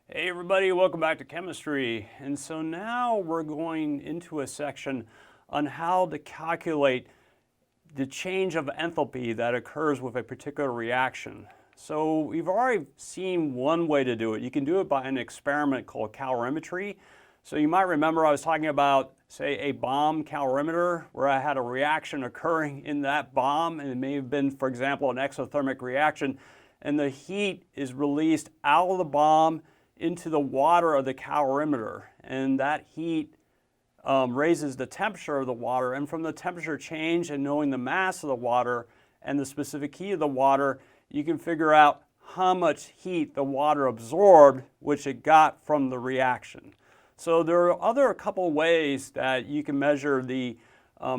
Hey everybody, welcome back to chemistry. And so now we're going into a section on how to calculate the change of enthalpy that occurs with a particular reaction. So we've already seen one way to do it. You can do it by an experiment called calorimetry. So you might remember I was talking about, say, a bomb calorimeter where I had a reaction occurring in that bomb, and it may have been, for example, an exothermic reaction, and the heat is released out of the bomb into the water of the calorimeter, and that heat raises the temperature of the water, and from the temperature change and knowing the mass of the water and the specific heat of the water, you can figure out how much heat the water absorbed, which it got from the reaction. So there are a couple ways that you can measure the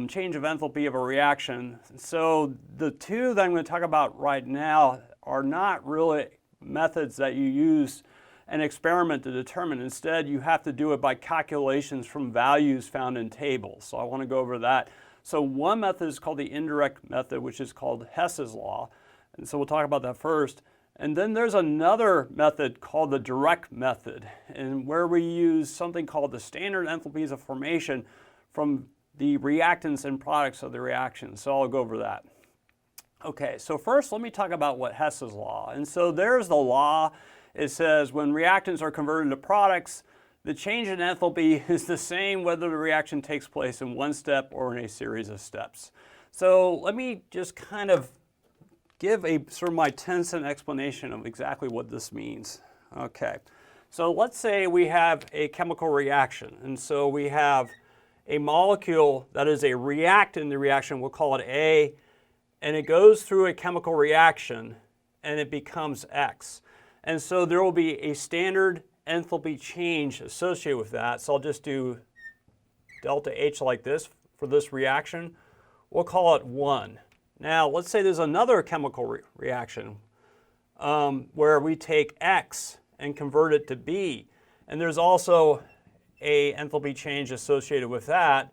change of enthalpy of a reaction. So the two that I'm going to talk about right now are not really methods that you use an experiment to determine. Instead, you have to do it by calculations from values found in tables. So I want to go over that. So one method is called the indirect method, which is called Hess's law. And so we'll talk about that first. And then there's another method called the direct method, and where we use something called the standard enthalpies of formation from the reactants and products of the reaction. So I'll go over that. Okay, so first let me talk about what Hess's law. And so there's the law. It says when reactants are converted to products, the change in enthalpy is the same whether the reaction takes place in one step or in a series of steps. So let me just kind of give a sort of my 10-cent explanation of exactly what this means. Okay, so let's say we have a chemical reaction, and so we have a molecule that is a reactant in the reaction, we'll call it A, and it goes through a chemical reaction and it becomes X. And so there will be a standard enthalpy change associated with that. So I'll just do delta H like this for this reaction. We'll call it 1. Now let's say there's another chemical reaction where we take X and convert it to B. And there's also a enthalpy change associated with that.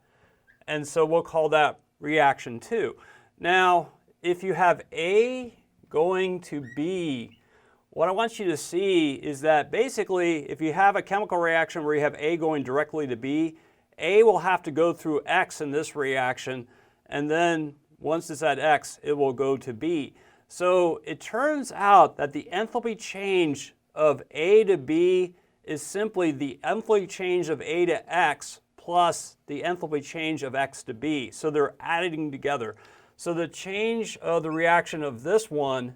And so we'll call that reaction 2. Now, if you have A going to B, what I want you to see is that basically if you have a chemical reaction where you have A going directly to B, A will have to go through X in this reaction, and then once it's at X, it will go to B. So it turns out that the enthalpy change of A to B is simply the enthalpy change of A to X plus the enthalpy change of X to B. So they're adding together. So the change of the reaction of this one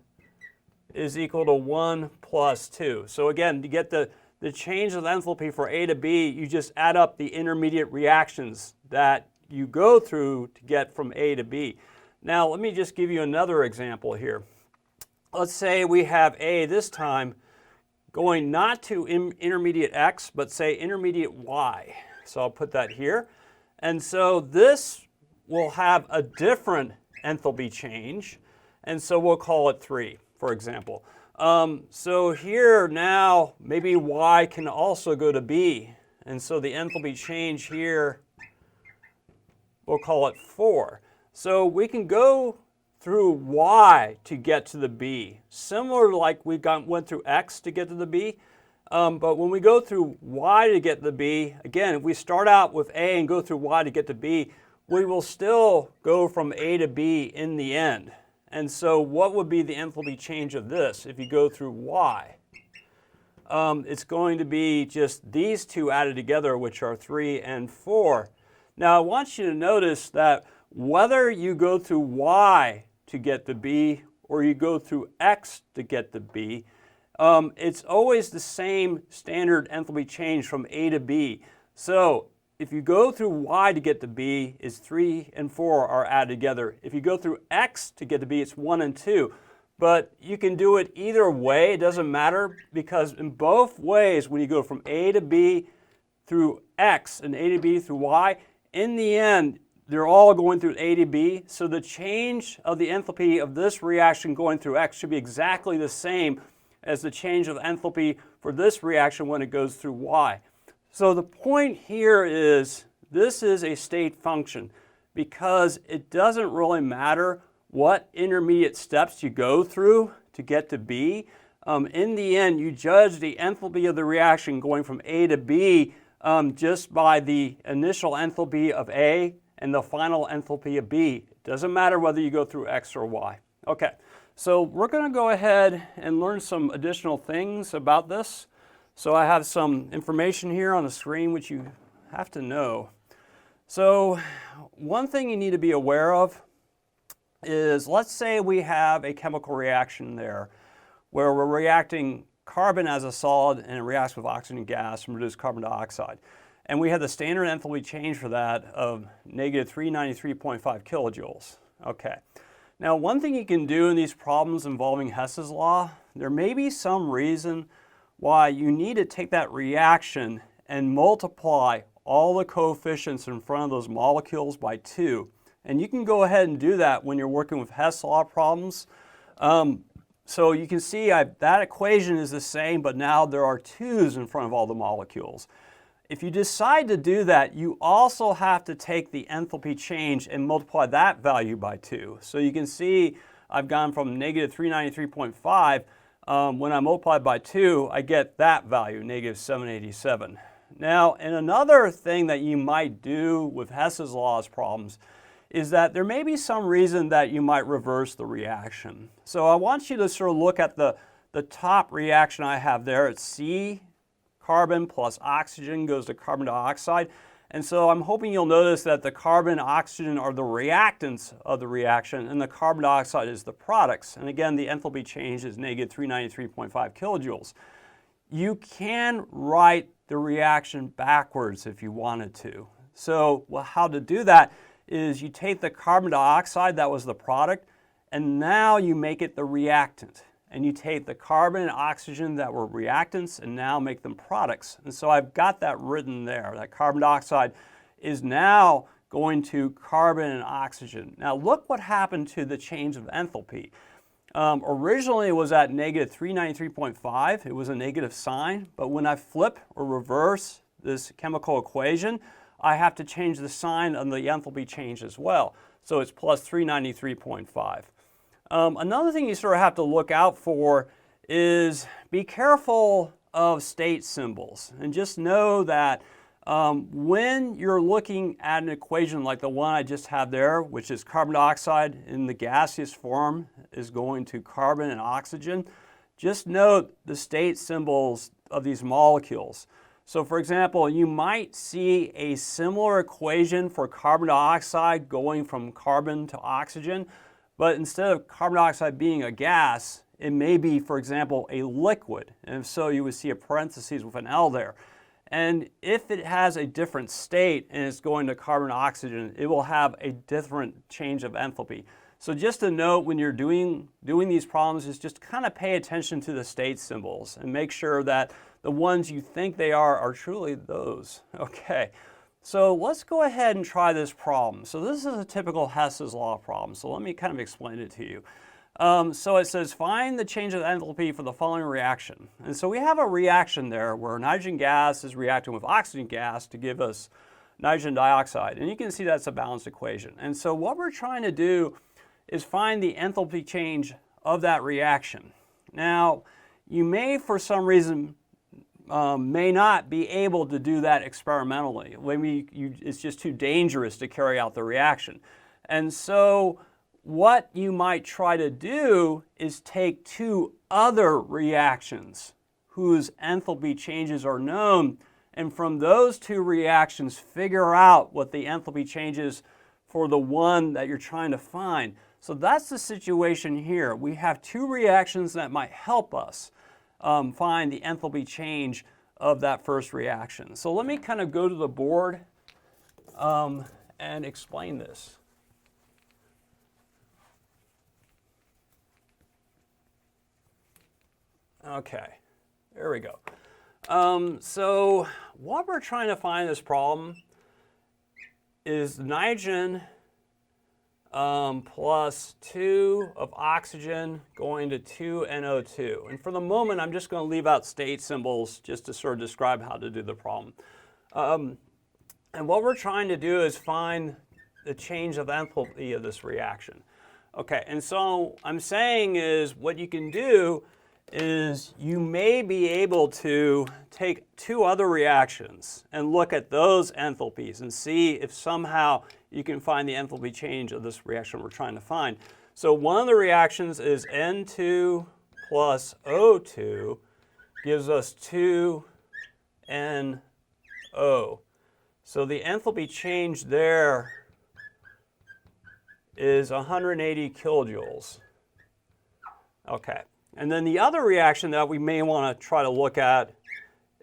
is equal to 1 plus 2. So again, to get the change of enthalpy for A to B, you just add up the intermediate reactions that you go through to get from A to B. Now let me just give you another example here. Let's say we have A this time going not to intermediate X, but say intermediate Y. So I'll put that here. And so this will have a different enthalpy change, and so we'll call it 3. For example. So here now, maybe Y can also go to B. And so the enthalpy change here, we'll call it 4. So we can go through Y to get to the B. Similar to like we went through X to get to the B. But when we go through Y to get to the B, again, if we start out with A and go through Y to get to B, we will still go from A to B in the end. And so what would be the enthalpy change of this if you go through Y? It's going to be just these two added together, which are 3 and 4. Now I want you to notice that whether you go through Y to get to B or you go through X to get to B, it's always the same standard enthalpy change from A to B. So if you go through Y to get to B, it's 3 and 4 are added together. If you go through X to get to B, it's 1 and 2. But you can do it either way, it doesn't matter, because in both ways, when you go from A to B through X and A to B through Y, in the end, they're all going through A to B. So the change of the enthalpy of this reaction going through X should be exactly the same as the change of enthalpy for this reaction when it goes through Y. So the point here is this is a state function because it doesn't really matter what intermediate steps you go through to get to B. in the end, you judge the enthalpy of the reaction going from A to B just by the initial enthalpy of A and the final enthalpy of B. It doesn't matter whether you go through X or Y. Okay, so we're going to go ahead and learn some additional things about this. So I have some information here on the screen which you have to know. So one thing you need to be aware of is, let's say we have a chemical reaction there where we're reacting carbon as a solid and it reacts with oxygen gas and produces carbon dioxide. And we have the standard enthalpy change for that of negative 393.5 kilojoules. Okay. Now, one thing you can do in these problems involving Hess's law, there may be some reason why you need to take that reaction and multiply all the coefficients in front of those molecules by 2. And you can go ahead and do that when you're working with Hess law problems. So you can see that equation is the same, but now there are 2's in front of all the molecules. If you decide to do that, you also have to take the enthalpy change and multiply that value by 2. So you can see I've gone from negative 393.5. When I multiply by 2, I get that value, negative 787. Now, and another thing that you might do with Hess's laws problems is that there may be some reason that you might reverse the reaction. So I want you to sort of look at the top reaction I have there. It's C, carbon plus oxygen goes to carbon dioxide. And so I'm hoping you'll notice that the carbon and oxygen are the reactants of the reaction and the carbon dioxide is the products. And again, the enthalpy change is negative 393.5 kilojoules. You can write the reaction backwards if you wanted to. So how to do that is you take the carbon dioxide, that was the product, and now you make it the reactant. And you take the carbon and oxygen that were reactants and now make them products. And so I've got that written there. That carbon dioxide is now going to carbon and oxygen. Now look what happened to the change of enthalpy. Originally it was at negative 393.5. It was a negative sign. But when I flip or reverse this chemical equation, I have to change the sign on the enthalpy change as well. So it's plus 393.5. Another thing you sort of have to look out for is be careful of state symbols. And just know that when you're looking at an equation like the one I just have there, which is carbon dioxide in the gaseous form is going to carbon and oxygen, just note the state symbols of these molecules. So for example, you might see a similar equation for carbon dioxide going from carbon to oxygen, but instead of carbon dioxide being a gas, it may be, for example, a liquid. And if so, you would see a parentheses with an L there. And if it has a different state and it's going to carbon oxygen, it will have a different change of enthalpy. So just a note when you're doing these problems is just kind of pay attention to the state symbols and make sure that the ones you think they are truly those. Okay, so let's go ahead and try this problem. So this is a typical Hess's law problem. So let me kind of explain it to you. So it says find the change of enthalpy for the following reaction. And so we have a reaction there where nitrogen gas is reacting with oxygen gas to give us nitrogen dioxide. And you can see that's a balanced equation. And so what we're trying to do is find the enthalpy change of that reaction. Now, you may, for some reason, may not be able to do that experimentally. Maybe it's just too dangerous to carry out the reaction. And so what you might try to do is take two other reactions whose enthalpy changes are known, and from those two reactions figure out what the enthalpy changes for the one that you're trying to find. So that's the situation here. We have two reactions that might help us find the enthalpy change of that first reaction. So let me kind of go to the board and explain this. Okay, there we go. So what we're trying to find in this problem is nitrogen plus 2 of oxygen going to 2NO2. And for the moment, I'm just going to leave out state symbols just to sort of describe how to do the problem. And what we're trying to do is find the change of enthalpy of this reaction. Okay, and so I'm saying is what you can do is you may be able to take two other reactions and look at those enthalpies and see if somehow you can find the enthalpy change of this reaction we're trying to find. So one of the reactions is N2 plus O2 gives us 2NO. So the enthalpy change there is 180 kilojoules. Okay. And then the other reaction that we may want to try to look at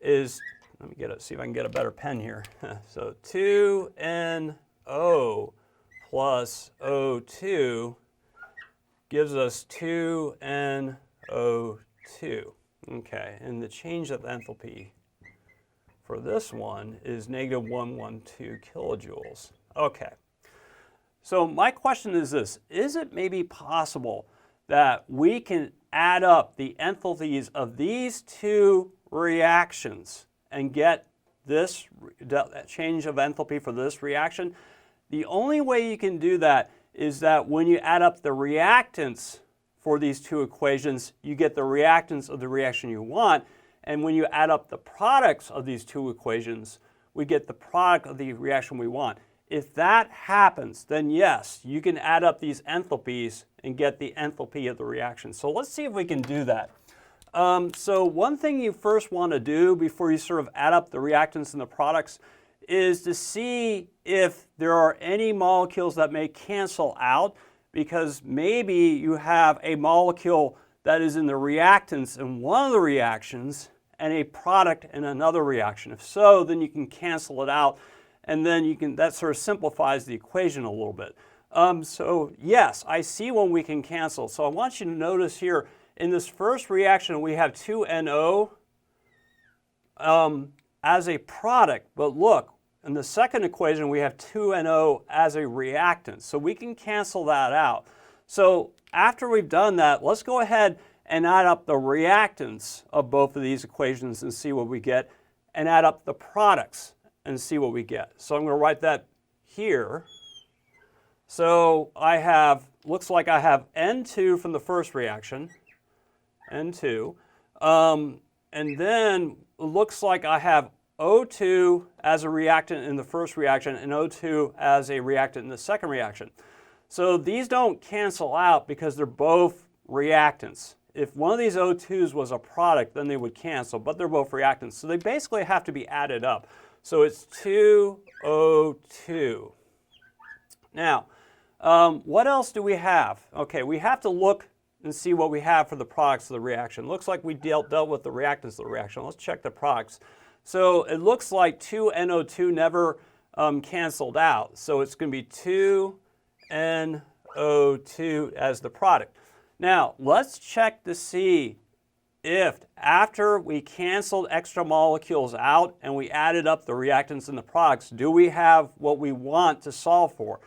is, let me see if I can get a better pen here. So 2NO plus O2 gives us 2NO2. Okay, and the change of enthalpy for this one is negative 112 kilojoules. Okay, so my question is this: is it maybe possible that we can add up the enthalpies of these two reactions and get this change of enthalpy for this reaction? The only way you can do that is that when you add up the reactants for these two equations, you get the reactants of the reaction you want. And when you add up the products of these two equations, we get the product of the reaction we want. If that happens, then yes, you can add up these enthalpies and get the enthalpy of the reaction. So let's see if we can do that. So one thing you first want to do before you sort of add up the reactants and the products is to see if there are any molecules that may cancel out, because maybe you have a molecule that is in the reactants in one of the reactions and a product in another reaction. If so, then you can cancel it out, and then that sort of simplifies the equation a little bit. So yes, I see one we can cancel. So I want you to notice here, in this first reaction, we have 2NO as a product, but look, in the second equation, we have 2NO as a reactant. So we can cancel that out. So after we've done that, let's go ahead and add up the reactants of both of these equations and see what we get, and add up the products and see what we get. So I'm going to write that here. So I have, looks like I have N2 from the first reaction, N2, and then it looks like I have O2 as a reactant in the first reaction and O2 as a reactant in the second reaction. So these don't cancel out because they're both reactants. If one of these O2s was a product, then they would cancel, but they're both reactants. So they basically have to be added up. So it's 2O2. Now, what else do we have? Okay, we have to look and see what we have for the products of the reaction. Looks like we dealt with the reactants of the reaction. Let's check the products. So it looks like 2NO2 never canceled out. So it's going to be 2NO2 as the product. Now, let's check to see if after we canceled extra molecules out and we added up the reactants and the products, do we have what we want to solve for?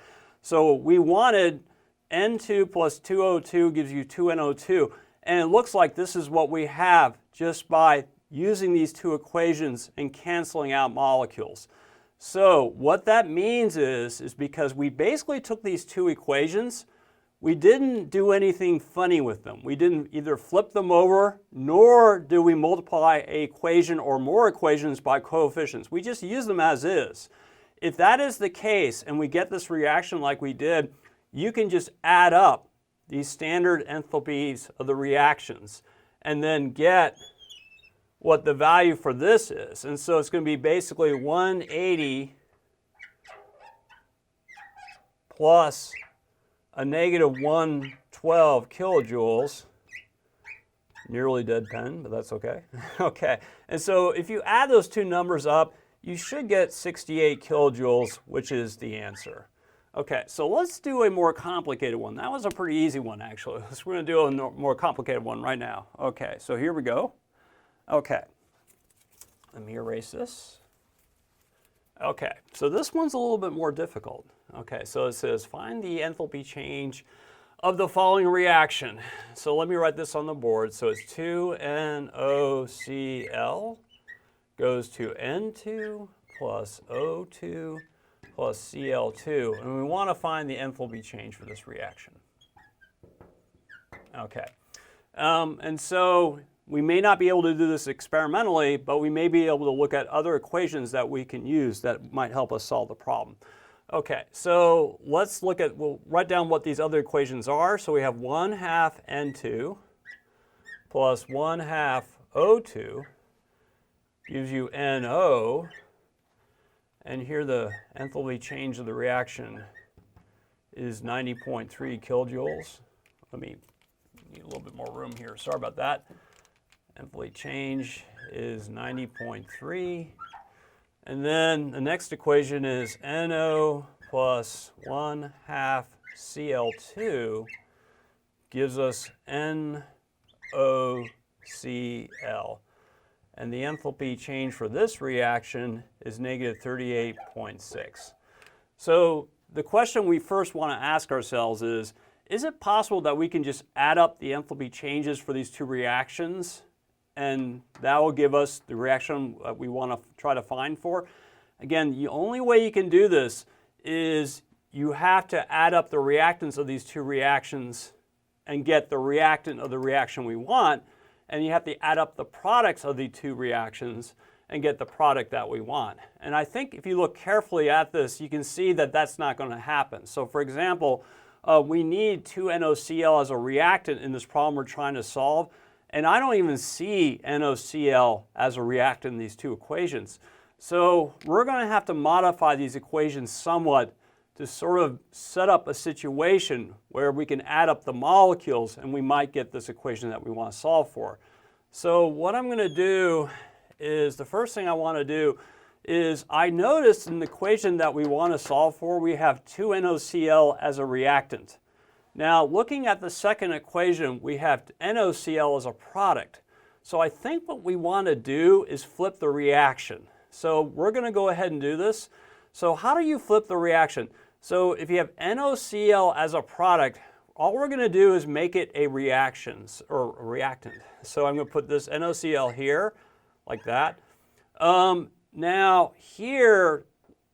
So we wanted N2 plus 2O2 gives you 2NO2. And it looks like this is what we have just by using these two equations and canceling out molecules. So what that means is because we basically took these two equations, we didn't do anything funny with them. We didn't either flip them over, nor do we multiply an equation or more equations by coefficients. We just use them as is. If that is the case and we get this reaction like we did, you can just add up these standard enthalpies of the reactions and then get what the value for this is. And so it's going to be basically 180 plus a negative 112 kilojoules. Nearly dead pen, but that's okay. Okay, and so if you add those two numbers up, you should get 68 kilojoules, which is the answer. Okay, so let's do a more complicated one. That was a pretty easy one, actually. We're going to do a more complicated one right now. Okay, so here we go. Okay, let me erase this. Okay, so this one's a little bit more difficult. Okay, so it says find the enthalpy change of the following reaction. So let me write this on the board. So it's 2NOCl goes to N2 plus O2 plus Cl2. And we want to find the enthalpy change for this reaction. Okay. And so we may not be able to do this experimentally, but we may be able to look at other equations that we can use that might help us solve the problem. Okay, so let's look at, we'll write down what these other equations are. So we have 1/2 N2 plus 1/2 O2 gives you NO, and here the enthalpy change of the reaction is 90.3 kilojoules. Let me need a little bit more room here. Sorry about that. Enthalpy change is 90.3. And then the next equation is NO plus 1/2 Cl2 gives us NOCl. And the enthalpy change for this reaction is negative 38.6. So the question we first want to ask ourselves is it possible that we can just add up the enthalpy changes for these two reactions, and that will give us the reaction that we want to try to find for? Again, the only way you can do this is you have to add up the reactants of these two reactions and get the reactant of the reaction we want, and you have to add up the products of the two reactions and get the product that we want. And I think if you look carefully at this, you can see that that's not going to happen. So for example, we need 2NOCl as a reactant in this problem we're trying to solve, and I don't even see NOCl as a reactant in these two equations. So we're going to have to modify these equations somewhat to sort of set up a situation where we can add up the molecules and we might get this equation that we want to solve for. So what I'm going to do is, the first thing I want to do is, I noticed in the equation that we want to solve for, we have 2NOCl as a reactant. Now looking at the second equation, we have NOCl as a product. So I think what we want to do is flip the reaction. So we're going to go ahead and do this. So how do you flip the reaction? So if you have NOCl as a product, all we're going to do is make it a reaction or a reactant. So I'm going to put this NOCl here, like that. Now here,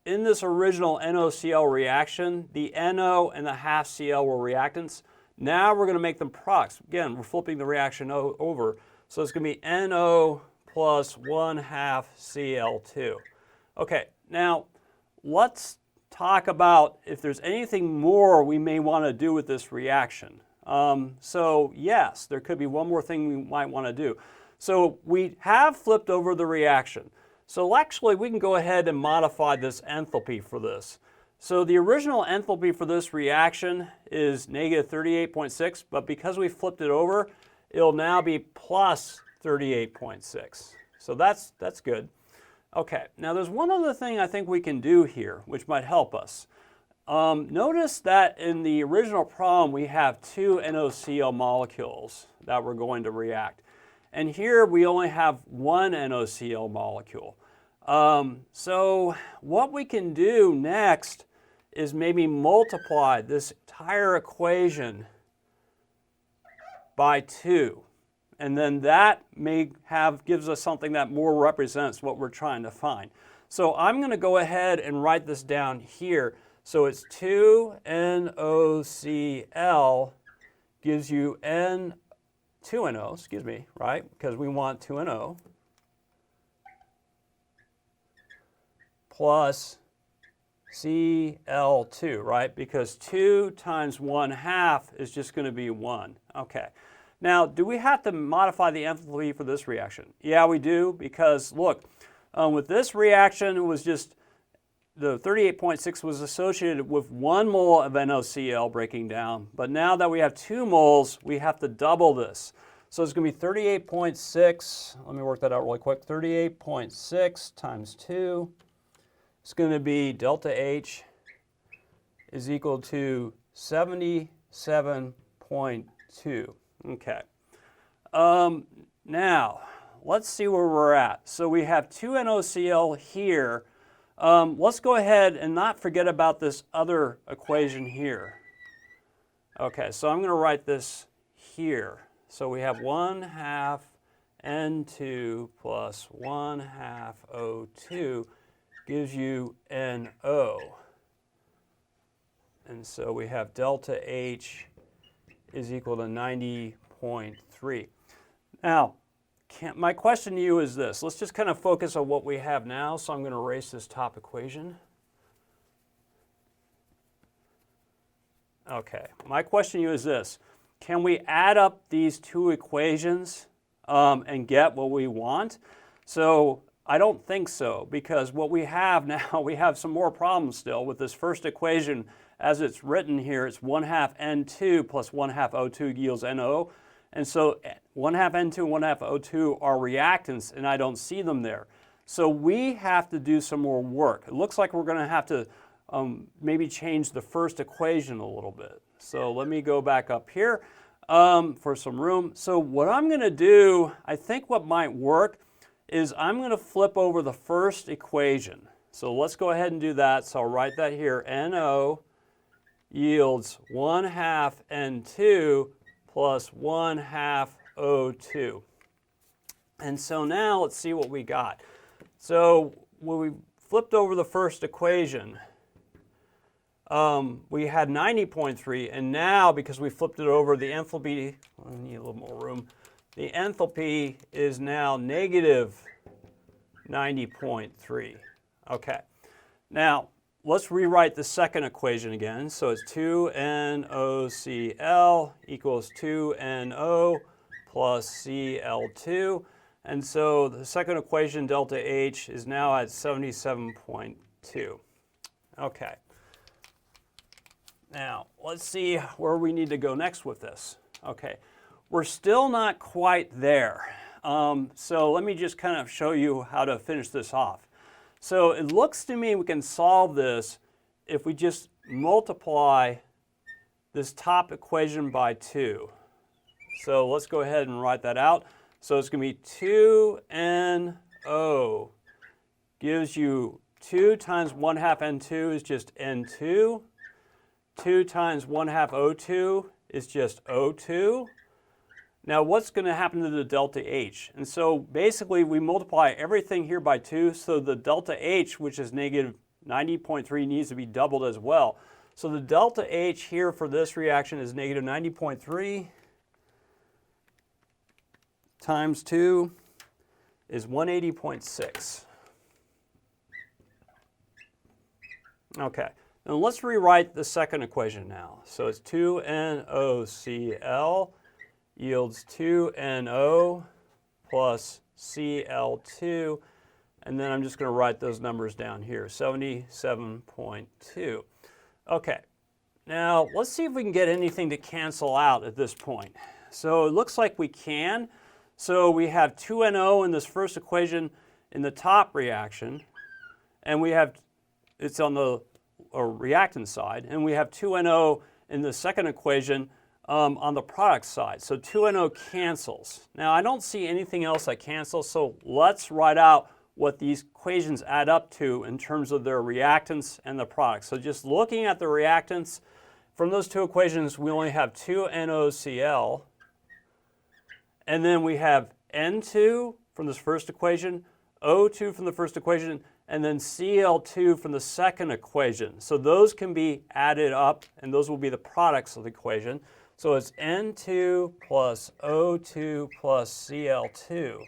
in this original NOCl reaction, the NO and the half Cl were reactants. Now we're going to make them products. Again, we're flipping the reaction over. So it's going to be NO plus 1/2 Cl2. Okay, now let's talk about if there's anything more we may want to do with this reaction. So yes, there could be one more thing we might want to do. So we have flipped over the reaction. So actually we can go ahead and modify this enthalpy for this. So the original enthalpy for this reaction is negative 38.6, but because we flipped it over, it'll now be plus 38.6. So that's good. Okay, now there's one other thing I think we can do here which might help us. Notice that in the original problem we have 2 NOCl molecules that we're going to react. And here we only have 1 NOCl molecule. So what we can do next is maybe multiply this entire equation by 2. And then that gives us something that more represents what we're trying to find. So I'm going to go ahead and write this down here. So it's 2 NOCl gives you 2 NO, excuse me, right? Because we want 2 NO plus Cl2, right? Because 2 times 1/2 is just going to be 1. Okay. Now, do we have to modify the enthalpy for this reaction? Yeah, we do, because look, with this reaction, it was just the 38.6 was associated with 1 mole of NOCl breaking down, but now that we have 2 moles, we have to double this. So it's going to be 38.6, let me work that out really quick, 38.6 times 2, it's going to be delta H is equal to 77.2. Okay. Now, let's see where we're at. So we have 2 NOCl here. Let's go ahead and not forget about this other equation here. Okay, so I'm going to write this here. So we have 1/2 N2 plus 1/2 O2 gives you NO. And so we have delta H is equal to 90.3 90.3. Now, my question to you is this. Let's just kind of focus on what we have now. So I'm going to erase this top equation. Okay, my question to you is this. Can we add up these two equations and get what we want? So I don't think so, because what we have now, we have some more problems still with this first equation. As it's written here, it's 1/2 N2 plus 1/2 O2 yields NO. And so 1/2 N2 and 1/2 O2 are reactants, and I don't see them there. So we have to do some more work. It looks like we're going to have to maybe change the first equation a little bit. So let me go back up here for some room. So what I'm going to do, I think what might work, is I'm going to flip over the first equation. So let's go ahead and do that. So I'll write that here. NO yields 1/2 N2 plus 1/2 O2. And so now let's see what we got. So when we flipped over the first equation, we had 90.3, and now because we flipped it over, the enthalpy, I need a little more room, the enthalpy is now negative 90.3. Okay, now let's rewrite the second equation again. So it's 2NOCl equals 2NO plus Cl2. And so the second equation, delta H, is now at 77.2. Okay. Now, let's see where we need to go next with this. Okay, we're still not quite there. So let me just kind of show you how to finish this off. So it looks to me we can solve this if we just multiply this top equation by 2. So let's go ahead and write that out. So it's going to be 2NO gives you 2 times 1/2 N2 is just N2. 2 times 1/2 O2 is just O2. Now what's going to happen to the delta H? And so basically we multiply everything here by 2, so the delta H, which is negative 90.3, needs to be doubled as well. So the delta H here for this reaction is negative 90.3 times 2 is 180.6. Okay. Now let's rewrite the second equation now. So it's 2NOCl yields 2NO plus Cl2. And then I'm just going to write those numbers down here, 77.2. Okay, now let's see if we can get anything to cancel out at this point. So it looks like we can. So we have 2NO in this first equation in the top reaction, and we have, it's on the reactant side, and we have 2NO in the second equation on the product side. So 2NO cancels. Now I don't see anything else that cancels, so let's write out what these equations add up to in terms of their reactants and the products. So just looking at the reactants, from those two equations we only have 2NOCl, and then we have N2 from this first equation, O2 from the first equation, and then Cl2 from the second equation. So those can be added up, and those will be the products of the equation. So it's N2 plus O2 plus Cl2.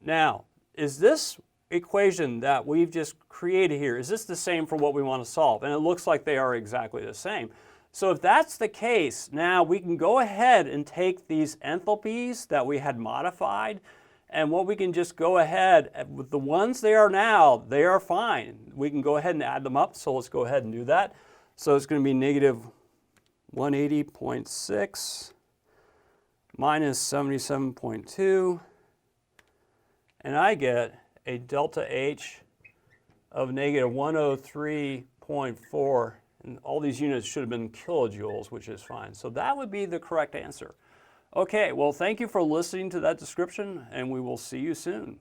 Now, is this equation that we've just created here, is this the same for what we want to solve? And it looks like they are exactly the same. So if that's the case, now we can go ahead and take these enthalpies that we had modified, and what we can just go ahead, with the ones they are now, they are fine. We can go ahead and add them up, so let's go ahead and do that. So it's going to be negative 180.6 minus 77.2, and I get a delta H of negative 103.4, and all these units should have been kilojoules, which is fine. So that would be the correct answer. Okay, well, thank you for listening to that description, and we will see you soon.